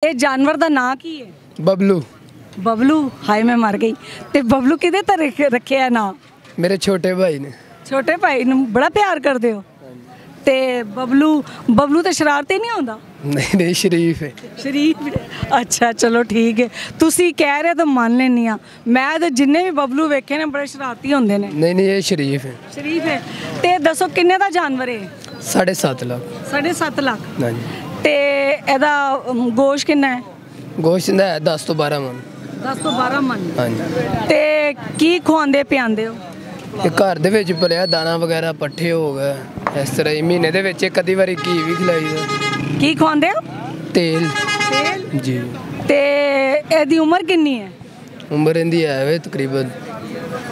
ये जानवर का नाम की है? बबलू। बबलू, हाय मैं मर गई। ते बबलू किदे तर रखे है ना? मेरे छोटे भाई ने। छोटे भाई नूं बड़ा प्यार करते हो? ते बबलू बबलू तो शरारती नहीं होता? नहीं नहीं, शरीफ है। शरीफ है। अच्छा चलो ठीक है, तुसी कह रहे तो मान लेनी आ। मैं तो जिन्ने भी बबलू वेखे ने बड़े शरारती होंदे ने। नहीं नहीं, ये शरीफ है। शरीफ है। ते दसो किन्ने दा जानवर है? 7.5 लाख। 7.5 लाख। हाँ जी। ते एदा गोश्त किन्ना है? गोश्त इंदा है 10 तो 12 मन। 10 तो 12 मन। हाँ जी। ते की खुआंदे पिआंदे हो? ये घर ਦੇ ਵਿੱਚ ਭਲਿਆ ਦਾਣਾ ਵਗੈਰਾ ਪੱਠੇ ਹੋ ਗਏ ਇਸ ਤਰ੍ਹਾਂ ਹੀ ਮਹੀਨੇ ਦੇ ਵਿੱਚ ਇੱਕ ਅੱਧੀ ਵਾਰੀ ਘੀ ਵੀ ਖਿਲਾਈਦਾ। की खुआंदे हो? ਤੇਲ। तेल। जी। ते एदी उम्र किन्नी है? उम्र इनकी है वे तकरीबन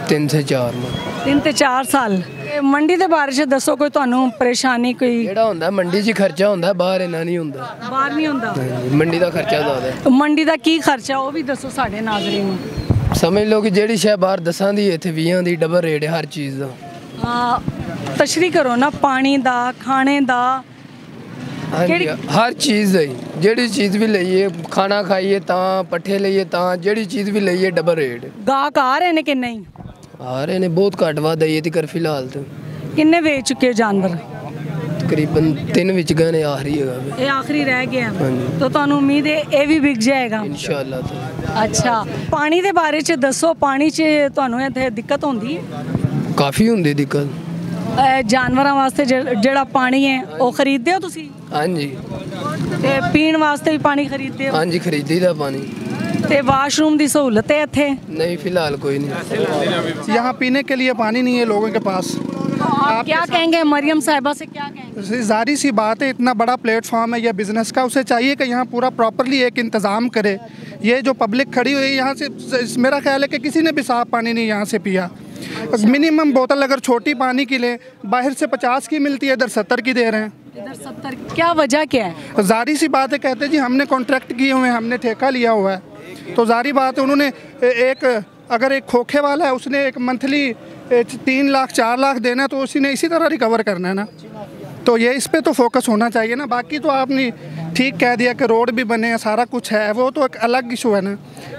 3 से 4 मन। 3 ਤੇ 4 ਸਾਲ। ਤੇ ਮੰਡੀ ਦੇ ਬਾਰੇ ਚ ਦੱਸੋ ਕੋਈ ਤੁਹਾਨੂੰ ਪਰੇਸ਼ਾਨੀ ਕੋਈ? ਜਿਹੜਾ ਹੁੰਦਾ ਮੰਡੀ 'ਚ ਖਰਚਾ ਹੁੰਦਾ ਬਾਹਰ ਇੰਨਾ ਨਹੀਂ ਹੁੰਦਾ। ਬਾਹਰ ਨਹੀਂ ਹੁੰਦਾ? ਹਾਂਜੀ, ਮੰਡੀ ਦਾ ਖਰਚਾ ਜ਼ਿਆਦਾ ਹੈ। ਮੰਡੀ ਦਾ ਕੀ ਖਰਚਾ ਉਹ ਵੀ ਦੱਸੋ ਸਾਡੇ ਨਾਜ਼ਰੀਨ ਨੂੰ। ਸਮਝ ਲਓ ਕਿ ਜਿਹੜੀ ਸ਼ੈ ਬਾਹਰ 10 ਦੀ ਇੱਥੇ 20 ਦੀ ਡਬਲ ਰੇਟ ਹੈ ਹਰ ਚੀਜ਼ ਦਾ। ਤਸ਼ਰੀਹ ਕਰੋ ਨਾ, ਪਾਣੀ ਦਾ, ਖਾਣੇ ਦਾ। ਹਾਂਜੀ, ਹਰ ਚੀਜ਼ ਦਾ ਹੀ। ਜਿਹੜੀ ਚੀਜ਼ ਵੀ ਲਈਏ, ਖਾਣਾ ਖਾਈਏ ਤਾਂ, ਪੱਠੇ ਲਈਏ ਤਾਂ, ਜਿਹੜੀ ਚੀਜ਼ ਵੀ ਲਈਏ ਡਬਲ ਰੇਟ। ਗਾਹਕ ਆ ਰਹੇ ਨੇ ਕਿ ਨਹੀਂ? ਆ ਰਹੇ ਨੇ, ਬਹੁਤ ਘੱਟ ਵੱਧ ਆਈ ਤੇ ਕਰ ਫਿਲਹਾਲ ਤਾਂ। ਕਿੰਨੇ ਵੇਚ ਚੁੱਕੇ ਜਾਨਵਰ? ਤਕਰੀਬਨ 3 ਵਿੱਚ ਗਏ ਨੇ, ਆਖਰੀ ਹੈਗਾ ਵੇ। ਇਹ ਆਖਰੀ ਰਹਿ ਗਿਆ। ਹਾਂਜੀ। ਤਾਂ ਤੁਹਾਨੂੰ ਉਮੀਦ ਹੈ ਇਹ ਵੀ ਵਿਕ ਜਾਏਗਾ ਇਨਸ਼ਾਅੱਲਾ ਤਾਂ। ਅੱਛਾ, ਪਾਣੀ ਦੇ ਬਾਰੇ ਚ ਦੱਸੋ, ਪਾਣੀ ਚ ਤੁਹਾਨੂੰ ਇੱਥੇ ਦਿੱਕਤ ਹੁੰਦੀ ਹੈ? ਕਾਫੀ ਹੁੰਦੀ ਦਿੱਕਤ। ਜਾਨਵਰਾਂ ਵਾਸਤੇ ਜਿਹੜਾ ਪਾਣੀ ਹੈ ਉਹ ਖਰੀਦਦੇ ਹੋ ਤੁਸੀਂ? ਹਾਂਜੀ। ਤੇ ਪੀਣ ਵਾਸਤੇ ਵੀ ਪਾਣੀ ਖਰੀਦਦੇ ਹੋ? ਹਾਂਜੀ, ਖਰੀਦੀਦਾ ਪਾਣੀ। ਤੇ ਵਾਸ਼रूम ਦੀ सहूलत है ਇੱਥੇ? नहीं फिलहाल कोई नहीं। यहाँ पीने के लिए पानी नहीं है लोगों के पास। आप क्या कहेंगे मरियम साहिबा से, क्या कहेंगे? जारी सी बात है, इतना बड़ा प्लेटफॉर्म है ये बिज़नेस का, उसे चाहिए कि यहाँ पूरा प्रॉपरली एक इंतज़ाम करे। ये जो पब्लिक खड़ी हुई है यहाँ से, मेरा ख्याल है कि किसी ने भी साफ़ पानी नहीं यहाँ से पिया। मिनिमम बोतल अगर छोटी पानी की लें, बाहर से 50 की मिलती है, इधर 70 की दे रहे हैं। इधर 70? क्या वजह क्या है? जारी सी बात है, कहते जी हमने कॉन्ट्रैक्ट किए हुए हैं, हमने ठेका लिया हुआ है। तो जारी बात है, उन्होंने अगर एक खोखे वाला है उसने एक मंथली 3 लाख 4 लाख देना है, तो उसी ने इसी तरह रिकवर करना है ना। तो ये इस पे तो फोकस होना चाहिए ना। बाकी तो आपने ठीक कह दिया कि रोड भी बने हैं, सारा कुछ है, वो तो एक अलग इशू है ना।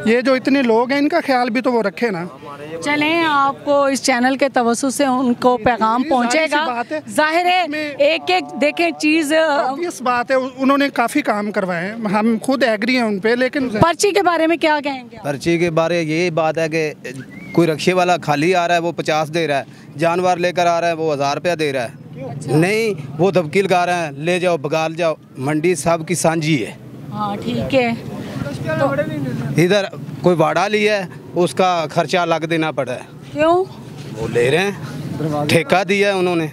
ये जो इतने लोग हैं इनका ख्याल भी तो वो रखे ना। चलें, आपको इस चैनल के तवज्जुह से उनको पैगाम पहुंचेगा। जाहिर है एक एक देखें चीज़, इस बात है, उन्होंने काफ़ी काम करवाए हैं, हम खुद एग्री हैं उन पे। लेकिन पर्ची के बारे में क्या कहेंगे? पर्ची के बारे यही बात है कि कोई रक्शे वाला खाली आ रहा है वो 50 दे रहा है, जानवर लेकर आ रहा है वो 1000 रुपया दे रहा है। नहीं, वो धबकी लगा रहे हैं, ले जाओ बगाल जाओ। मंडी सब की सांझी है। हाँ ठीक है। इधर कोई वाड़ा लिया है उसका खर्चा अलग देना पड़ा है। क्यों? वो ले रहे हैं, ठेका दिया है उन्होंने,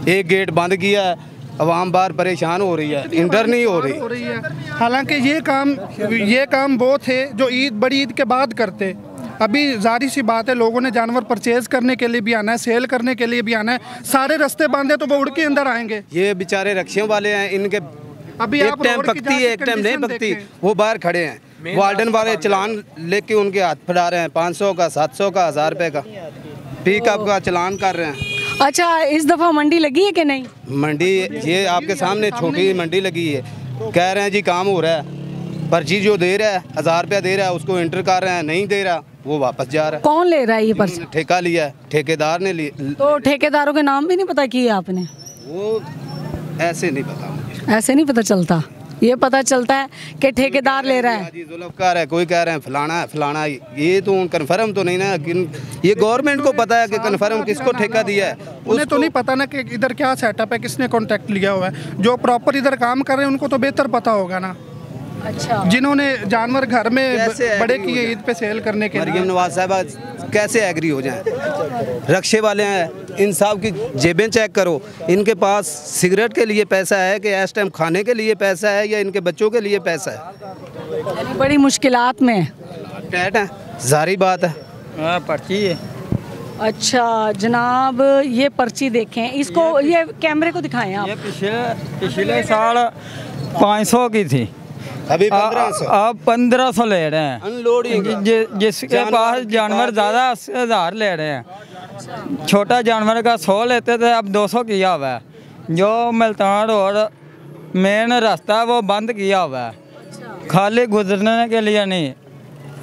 एक गेट बंद किया है, अवाम बाहर परेशान हो रही है, इंटर नहीं हो रही है। हालांकि ये काम वो थे जो बड़ी ईद के बाद करते। अभी जारी सी बात है, लोगों ने जानवर परचेज करने के लिए भी आना है, सेल करने के लिए भी आना है, सारे रास्ते बंद है तो वो उड़ के अंदर आएंगे। ये बेचारे रक्शे वाले हैं, इनके अभी एक टाइम पकती है, एक टाइम नहीं पकती, वो बाहर खड़े हैं। वार्डन वाले चलान लेके उनके हाथ फड़ा रहे हैं, 500 का, 700 का, 1000 रुपये का पिकअप का चलान कर रहे हैं। अच्छा, इस दफ़ा मंडी लगी है कि नहीं? मंडी ये आपके सामने छोटी मंडी लगी है, कह रहे हैं जी काम हो रहा है, पर्ची जो दे रहा है 1000 रुपया दे रहा है उसको इंटर कर रहे हैं, नहीं दे रहा वो वापस जा रहा है। कौन ले रहा है ये पर्ची? ठेका लिया है, ठेकेदार ने लिया। तो ठेकेदारों के नाम भी नहीं पता किए आपने? वो ऐसे नहीं पता मुझे। ऐसे नहीं पता चलता, ये पता चलता है कि ठेकेदार ले रहा है। जुल्फकार है, कोई कह रहे हैं फलाना है फलाना, ये तो कन्फर्म तो नहीं ना। ये गवर्नमेंट को पता है कि कन्फर्म किसको ठेका दिया है। उन्हें तो नहीं पता ना कि इधर क्या सेटअप है, किसने कॉन्ट्रैक्ट लिया हुआ है। जो प्रॉपर इधर काम कर रहे हैं उनको तो बेहतर पता होगा ना। अच्छा, जिन्होंने जानवर घर में बड़े किए ईद पे सेल करने के लिए। मरियम नवाज साहबा कैसे एग्री हो जाएं? रक्शे वाले हैं, इन सब की जेबें चेक करो, इनके पास सिगरेट के लिए पैसा है कि इस टाइम खाने के लिए पैसा है या इनके बच्चों के लिए पैसा है? बड़ी मुश्किलात में टैट है, जारी बात है। पर्ची है। अच्छा जनाब, ये पर्ची देखें, इसको ये कैमरे को दिखाएं आप। ये पिछले साल 500 की थी, अभी 1500। अब 1500 ले रहे हैं अनलोडिंग। जिसके पास जानवर ज़्यादा 80,000 ले रहे हैं। छोटा जानवर का 100 लेते थे, अब 200 किया हुआ है। जो मुल्तान रोड मेन रास्ता है वो बंद किया हुआ है। खाली गुजरने के लिए नहीं,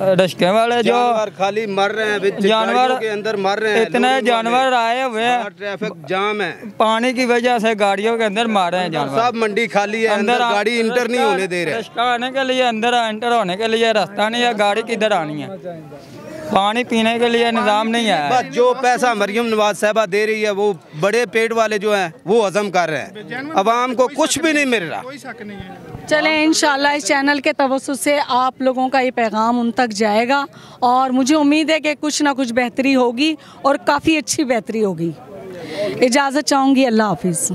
रिक्शे वाले जो जानवर खाली मर रहे हैं, जानवर के अंदर मर रहे हैं, इतने जानवर आए हुए हैं, ट्रैफिक जाम है, पानी की वजह से गाड़ियों के अंदर मार रहे हैं जानवर। सब मंडी खाली है, अंदर गाड़ी इंटर नहीं होने दे रहे। रिक्शा आने के लिए अंदर एंटर होने के लिए रास्ता नहीं है, गाड़ी किधर आनी है, पानी पीने के लिए निज़ाम नहीं है। बस जो पैसा मरियम नवाज साहबा दे रही है वो बड़े पेट वाले जो हैं वो हजम कर रहे हैं, अवाम को कुछ भी नहीं मिल रहा। कोई शक नहीं है। चलें इंशाल्लाह इस चैनल के तवस्सुस से आप लोगों का ये पैगाम उन तक जाएगा और मुझे उम्मीद है कि कुछ ना कुछ बेहतरी होगी और काफ़ी अच्छी बेहतरी होगी। इजाज़त चाहूँगी, अल्लाह हाफिज़।